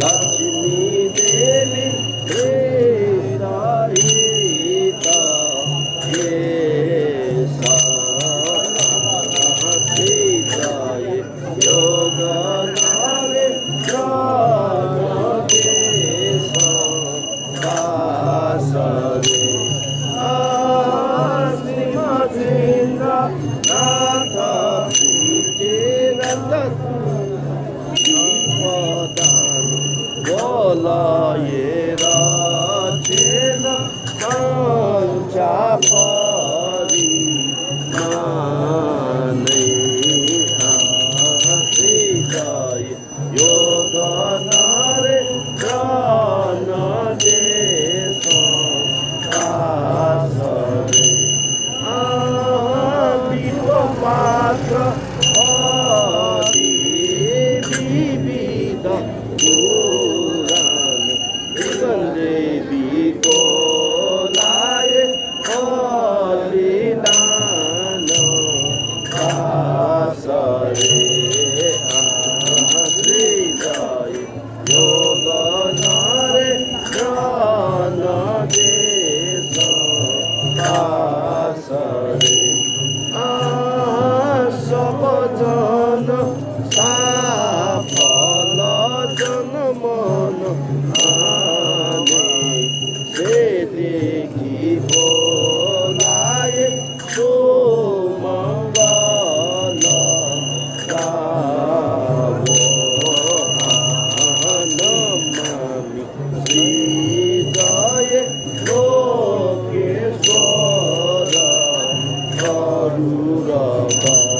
लक्ष्मी देवी हृदयिता ये सीताय योग नारे प्राणदेश दासरे श्रीमद्रेन्द्र नाथ पीठेरत विपदान बोलाये राजेन संचापरि माने आश्रिताय योग नारे प्राण देश दासरे पात्र विविध पुराण देवी को लाए बलिदान दासरे आश्रिताय योग नारे प्राण देश दासरे सब जन साफल जन मन आने से देखी बोलाए सुमंगल गावो नमामि श्री जय लोकेश्वर गरुड़